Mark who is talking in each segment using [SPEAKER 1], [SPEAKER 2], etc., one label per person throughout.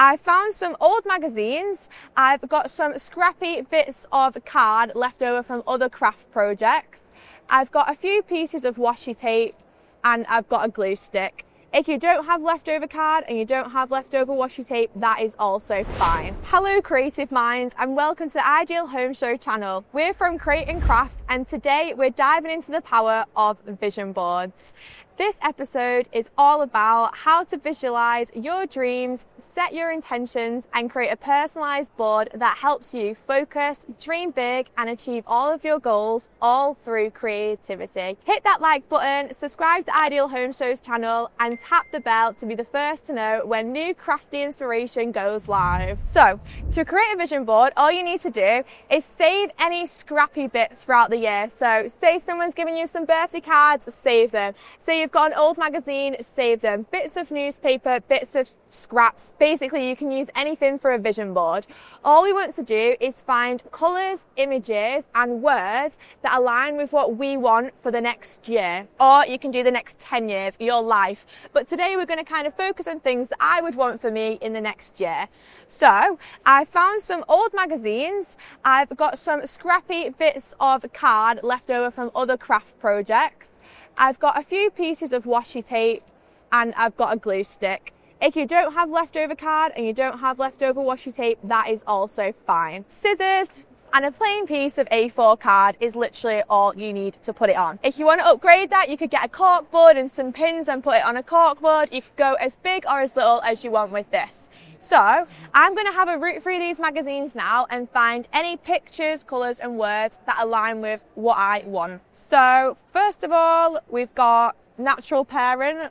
[SPEAKER 1] I found some old magazines. I've got some scrappy bits of card left over from other craft projects. I've got a few pieces of washi tape and I've got a glue stick. If you don't have leftover card and you don't have leftover washi tape, that is also fine. Hello creative minds and welcome to the Ideal Home Show channel. We're from Cait and Craft and today we're diving into the power of vision boards. This episode is all about how to visualize your dreams, set your intentions and create a personalized board that helps you focus, dream big and achieve all of your goals all through creativity. Hit that like button, subscribe to Ideal Home Show's channel and tap the bell to be the first to know when new crafty inspiration goes live. So to create a vision board, all you need to do is save any scrappy bits throughout the year. So say someone's giving you some birthday cards, save them. Say you've got an old magazine, save them. Bits of newspaper, bits of scraps. Basically, you can use anything for a vision board. All we want to do is find colours, images and words that align with what we want for the next year. Or you can do the next 10 years, your life. But today we're going to kind of focus on things that I would want for me in the next year. So I found some old magazines. I've got some scrappy bits of card left over from other craft projects. I've got a few pieces of washi tape and I've got a glue stick. If you don't have leftover card and you don't have leftover washi tape, that is also fine. Scissors and a plain piece of A4 card is literally all you need to put it on. If you want to upgrade that, you could get a cork board and some pins and put it on a cork board. You could go as big or as little as you want with this. So I'm going to have a root through these magazines now and find any pictures, colours and words that align with what I want. So first of all, we've got natural pairing.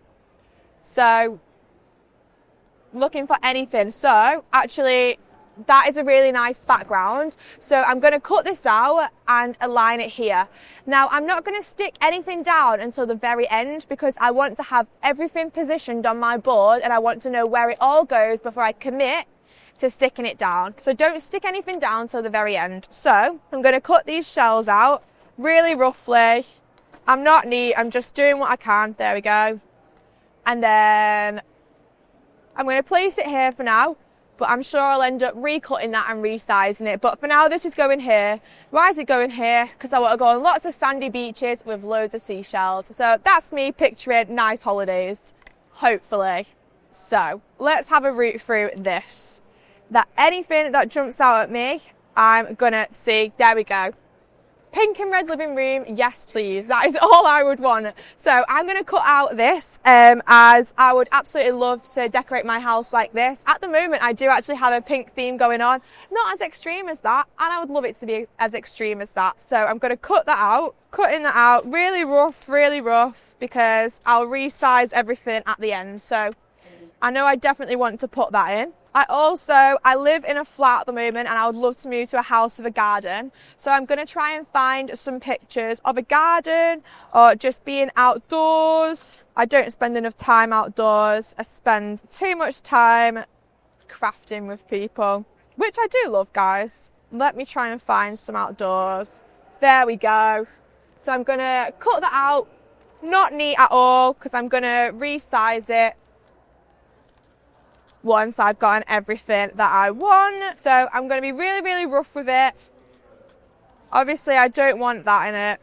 [SPEAKER 1] So looking for anything. So actually that is a really nice background. So I'm going to cut this out and align it here. Now I'm not going to stick anything down until the very end because I want to have everything positioned on my board and I want to know where it all goes before I commit to sticking it down. So don't stick anything down till the very end. So I'm going to cut these shells out really roughly. I'm not neat, I'm just doing what I can. There we go. And then I'm going to place it here for now, but I'm sure I'll end up recutting that and resizing it. But for now, this is going here. Why is it going here? Because I want to go on lots of sandy beaches with loads of seashells. So that's me picturing nice holidays, hopefully. So let's have a root through this. That anything that jumps out at me, I'm going to see. There we go. Pink and red living room, yes please, that is all I would want. So I'm going to cut out this as I would absolutely love to decorate my house like this. At the moment I do actually have a pink theme going on, not as extreme as that, and I would love it to be as extreme as that. So I'm going to cut that out, cutting that out really rough because I'll resize everything at the end. So I know I definitely want to put that in. I live in a flat at the moment and I would love to move to a house with a garden. So I'm going to try and find some pictures of a garden or just being outdoors. I don't spend enough time outdoors. I spend too much time crafting with people, which I do love, guys. Let me try and find some outdoors. There we go. So I'm going to cut that out. Not neat at all because I'm going to resize it once I've gotten everything that I want. So I'm going to be really rough with it. Obviously I don't want that in it.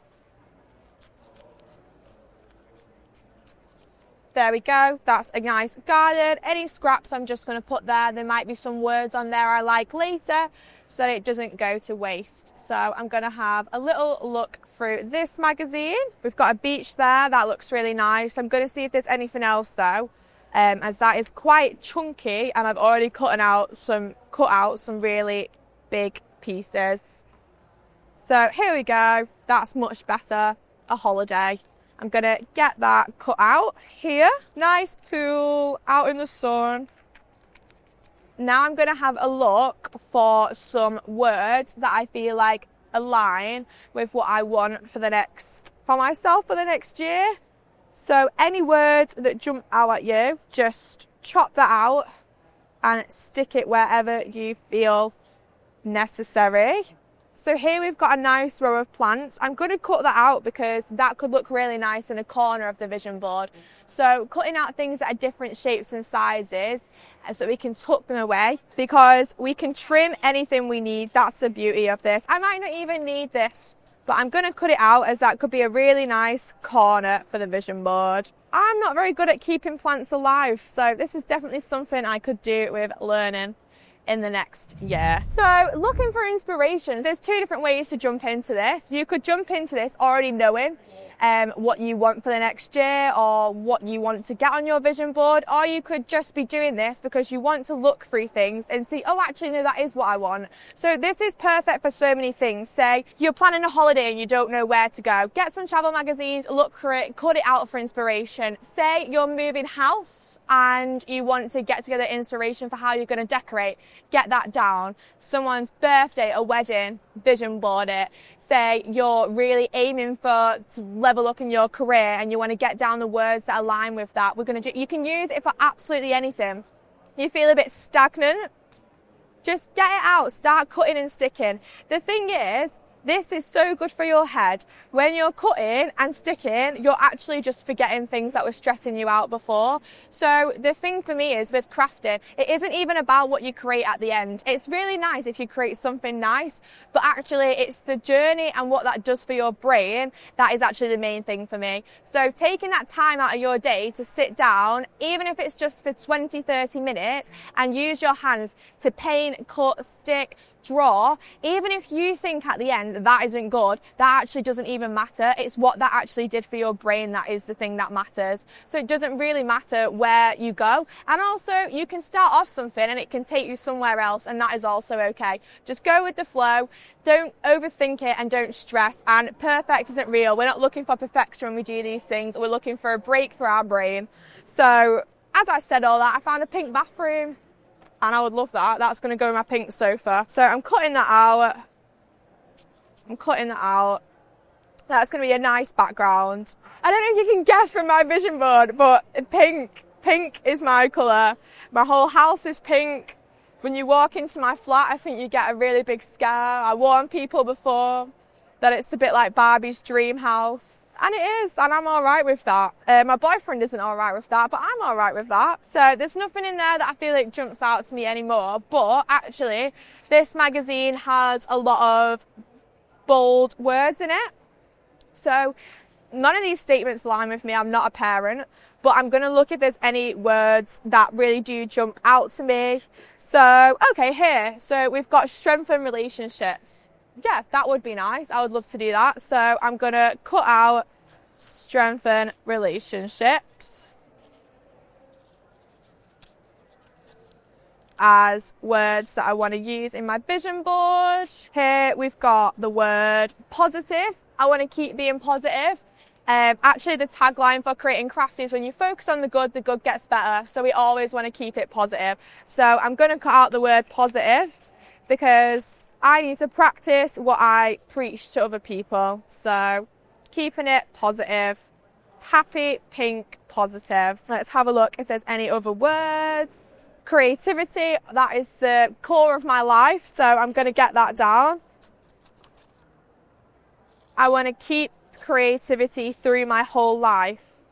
[SPEAKER 1] There we go, that's a nice garden. Any scraps I'm just going to put there. There might be some words on there I like later so that it doesn't go to waste. So I'm going to have a little look through this magazine. We've got a beach there, that looks really nice. I'm going to see if there's anything else though. As that is quite chunky and I've already cut out some really big pieces. So here we go, that's much better, a holiday. I'm going to get that cut out here. Nice pool out in the sun. Now I'm going to have a look for some words that I feel like align with what I want for myself for the next year. So any words that jump out at you, just chop that out and stick it wherever you feel necessary. So here we've got a nice row of plants. I'm going to cut that out because that could look really nice in a corner of the vision board. So cutting out things that are different shapes and sizes so we can tuck them away, because we can trim anything we need. That's the beauty of this. I might not even need this, but I'm going to cut it out as that could be a really nice corner for the vision board. I'm not very good at keeping plants alive, so this is definitely something I could do with learning in the next year. So looking for inspiration, there's two different ways to jump into this. You could jump into this already knowing what you want for the next year or what you want to get on your vision board, or you could just be doing this because you want to look through things and see, oh, actually, no, that is what I want. So this is perfect for so many things. Say you're planning a holiday and you don't know where to go. Get some travel magazines, look through it, cut it out for inspiration. Say you're moving house and you want to get together inspiration for how you're going to decorate. Get that down. Someone's birthday, a wedding, vision board it. Say you're really aiming to level up in your career and you want to get down the words that align with that. You can use it for absolutely anything. You feel a bit stagnant, just get it out, start cutting and sticking. The thing is, this is so good for your head. When you're cutting and sticking, you're actually just forgetting things that were stressing you out before. So the thing for me is with crafting, it isn't even about what you create at the end. It's really nice if you create something nice, but actually it's the journey and what that does for your brain that is actually the main thing for me. So taking that time out of your day to sit down, even if it's just for 20, 30 minutes, and use your hands to paint, cut, stick, draw, even if you think at the end that isn't good, that actually doesn't even matter. It's what that actually did for your brain that is the thing that matters. So it doesn't really matter where you go. And also you can start off something and it can take you somewhere else, and that is also okay. Just go with the flow. Don't overthink it and don't stress. And perfect isn't real. We're not looking for perfection when we do these things. We're looking for a break for our brain. So as I said all that, I found a pink bathroom. And I would love that. That's going to go in my pink sofa. So I'm cutting that out. That's going to be a nice background. I don't know if you can guess from my vision board, but pink is my colour. My whole house is pink. When you walk into my flat, I think you get a really big scare. I warned people before that it's a bit like Barbie's dream house. And it is, and I'm all right with that. My boyfriend isn't all right with that, but I'm all right with that. So there's nothing in there that I feel like jumps out to me anymore. But actually, this magazine has a lot of bold words in it. So none of these statements align with me. I'm not a parent, but I'm going to look if there's any words that really do jump out to me. So, okay, here. So we've got strengthen relationships. Yeah, that would be nice. I would love to do that. So I'm going to cut out strengthen relationships as words that I want to use in my vision board. Here we've got the word positive. I want to keep being positive. Actually, the tagline for creating craft is when you focus on the good gets better. So we always want to keep it positive. So I'm going to cut out the word positive, because I need to practice what I preach to other people. So keeping it positive, happy, pink, positive. Let's have a look if there's any other words. Creativity, that is the core of my life, so I'm going to get that down. I want to keep creativity through my whole life.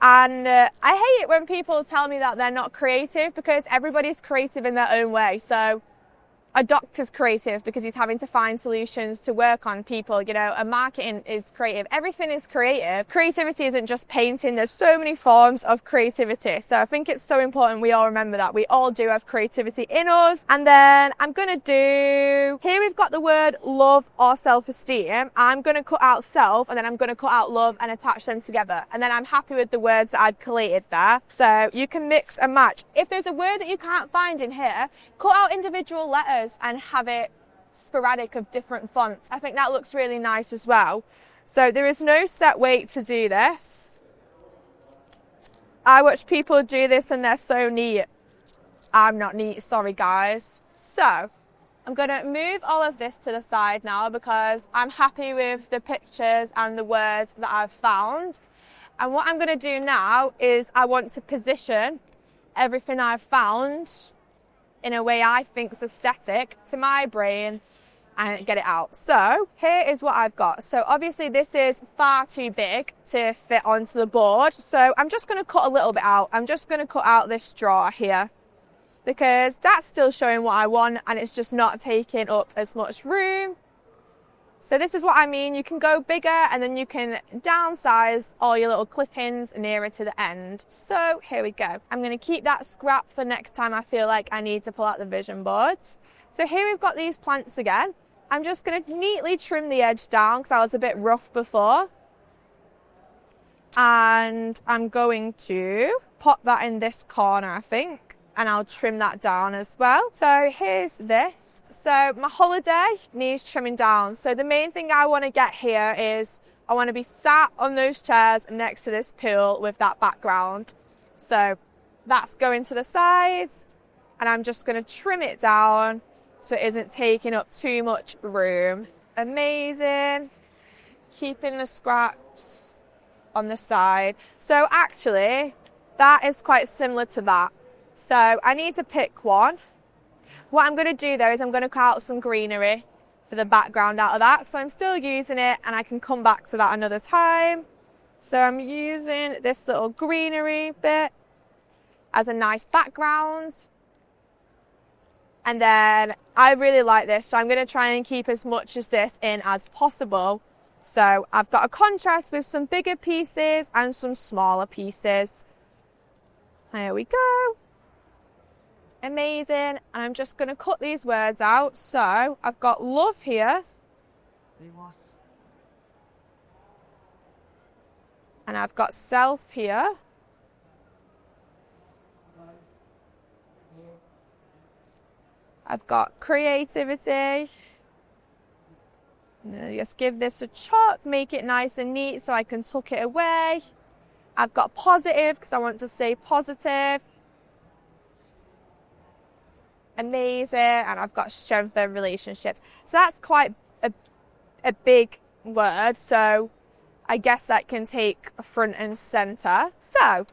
[SPEAKER 1] And I hate it when people tell me that they're not creative, because everybody's creative in their own way. So a doctor's creative because he's having to find solutions to work on people, you know, a marketing is creative. Everything is creative. Creativity isn't just painting. There's so many forms of creativity. So I think it's so important we all remember that. We all do have creativity in us. And then I'm going to do, here we've got the word love or self-esteem. I'm going to cut out self and then I'm going to cut out love and attach them together. And then I'm happy with the words that I've collated there. So you can mix and match. If there's a word that you can't find in here, cut out individual letters and have it sporadic of different fonts. I think that looks really nice as well. So there is no set way to do this. I watch people do this and they're so neat. I'm not neat, sorry guys. So I'm going to move all of this to the side now because I'm happy with the pictures and the words that I've found. And what I'm going to do now is I want to position everything I've found in a way I think is aesthetic to my brain and get it out. So here is what I've got. So obviously this is far too big to fit onto the board. So I'm just going to cut a little bit out. I'm just going to cut out this drawer here because that's still showing what I want and it's just not taking up as much room. So this is what I mean. You can go bigger and then you can downsize all your little clip-ins nearer to the end. So here we go. I'm going to keep that scrap for next time I feel like I need to pull out the vision boards. So here we've got these plants again. I'm just going to neatly trim the edge down because I was a bit rough before. And I'm going to pop that in this corner, I think. And I'll trim that down as well. So here's this. So my holiday needs trimming down. So the main thing I want to get here is I want to be sat on those chairs next to this pool with that background. So that's going to the sides. And I'm just going to trim it down so it isn't taking up too much room. Amazing. Keeping the scraps on the side. So actually, that is quite similar to that. So I need to pick one. What I'm going to do though is I'm going to cut out some greenery for the background out of that. So I'm still using it and I can come back to that another time. So I'm using this little greenery bit as a nice background. And then I really like this, so I'm going to try and keep as much as this in as possible. So I've got a contrast with some bigger pieces and some smaller pieces. There we go. Amazing. And I'm just going to cut these words out. So I've got love here. And I've got self here. I've got creativity. Just give this a chop, make it nice and neat so I can tuck it away. I've got positive because I want to stay positive. Amazing. And I've got strengthen relationships. So that's quite a big word. So I guess that can take front and center. So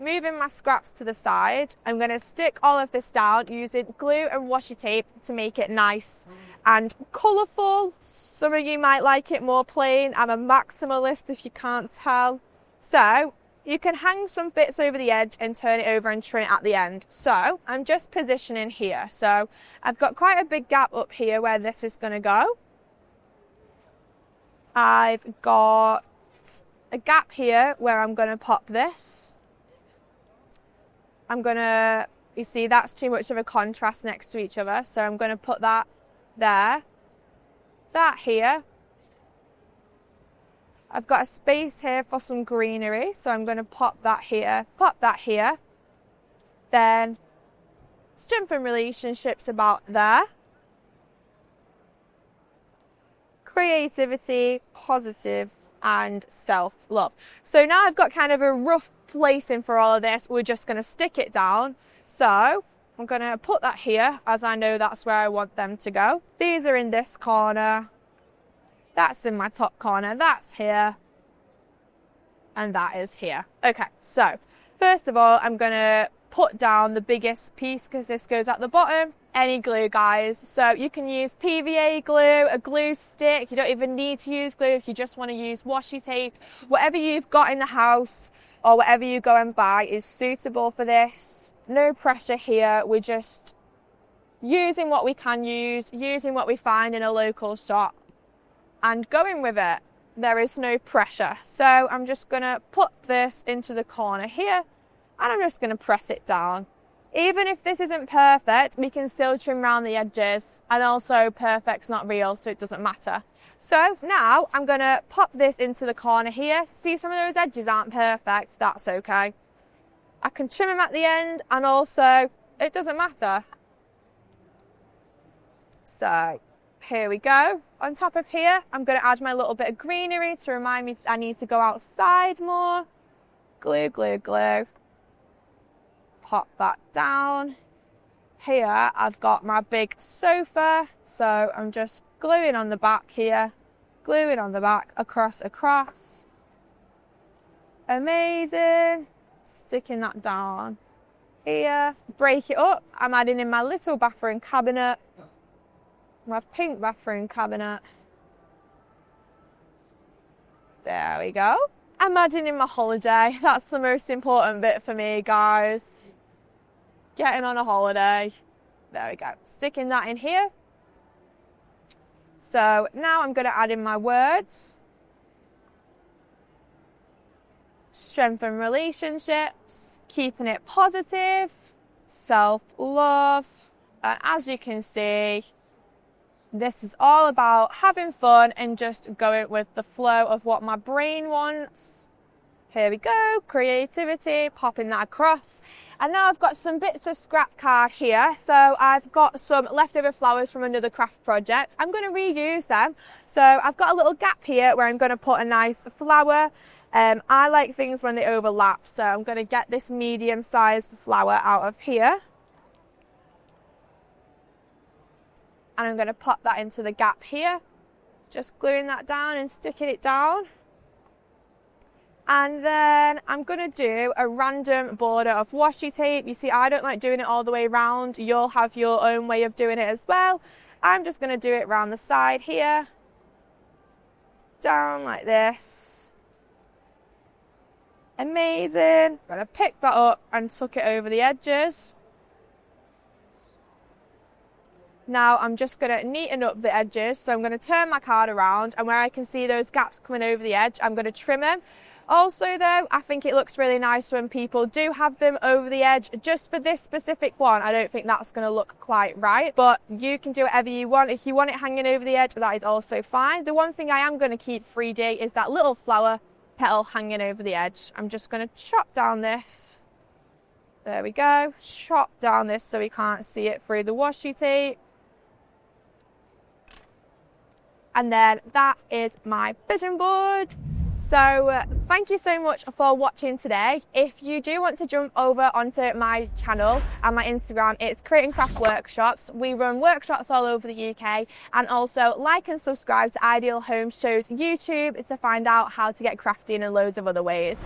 [SPEAKER 1] moving my scraps to the side, I'm going to stick all of this down using glue and washi tape to make it nice and colourful. Some of you might like it more plain. I'm a maximalist if you can't tell. So you can hang some bits over the edge and turn it over and trim it at the end. So I'm just positioning here. So I've got quite a big gap up here where this is going to go. I've got a gap here where I'm going to pop this. I'm going to, you see, that's too much of a contrast next to each other. So I'm going to put that there, that here. I've got a space here for some greenery. So I'm going to pop that here, Then strengthen relationships about there. Creativity, positive, and self-love. So now I've got kind of a rough placing for all of this. We're just going to stick it down. So I'm going to put that here as I know that's where I want them to go. These are in this corner. That's in my top corner. That's here. And that is here. Okay, so first of all, I'm going to put down the biggest piece because this goes at the bottom. Any glue, guys. So you can use PVA glue, a glue stick. You don't even need to use glue if you just want to use washi tape. Whatever you've got in the house or whatever you go and buy is suitable for this. No pressure here. We're just using what we can use, using what we find in a local shop and going with it. There is no pressure. So I'm just going to put this into the corner here and I'm just going to press it down. Even if this isn't perfect, we can still trim around the edges, and also perfect's not real, so it doesn't matter. So now I'm going to pop this into the corner here. See, some of those edges aren't perfect, that's okay. I can trim them at the end, and also it doesn't matter. So here we go. On top of here, I'm going to add my little bit of greenery to remind me I need to go outside more. Glue, glue, glue. Pop that down. Here I've got my big sofa, so I'm just gluing on the back here, gluing on the back, across. Amazing. Sticking that down here. Break it up. I'm adding in my little bathroom cabinet. my pink bathroom cabinet. There we go. I'm adding in my holiday. That's the most important bit for me, guys. Getting on a holiday. There we go. Sticking that in here. So now I'm going to add in my words. Strengthen relationships. Keeping it positive. Self-love. And as you can see, this is all about having fun and just going with the flow of what my brain wants. Here we go, creativity, popping that across. And now I've got some bits of scrap card here. So I've got some leftover flowers from another craft project. I'm going to reuse them. So I've got a little gap here where I'm going to put a nice flower. I like things when they overlap. So I'm going to get this medium-sized flower out of here. And I'm going to pop that into the gap here. Just gluing that down and sticking it down. And then I'm going to do a random border of washi tape. You see, I don't like doing it all the way around. You'll have your own way of doing it as well. I'm just going to do it around the side here. Down like this. Amazing. I'm going to pick that up and tuck it over the edges. Now I'm just going to neaten up the edges. So I'm going to turn my card around, and where I can see those gaps coming over the edge, I'm going to trim them. Also though, I think it looks really nice when people do have them over the edge. Just for this specific one, I don't think that's going to look quite right, but you can do whatever you want. If you want it hanging over the edge, that is also fine. The one thing I am going to keep 3D is that little flower petal hanging over the edge. I'm just going to chop down this. There we go. Chop down this so we can't see it through the washi tape. And then that is my vision board. So thank you so much for watching today. If you do want to jump over onto my channel and my Instagram, it's Create and Craft Workshops. We run workshops all over the UK, and also like and subscribe to Ideal Home Shows YouTube to find out how to get crafting and loads of other ways.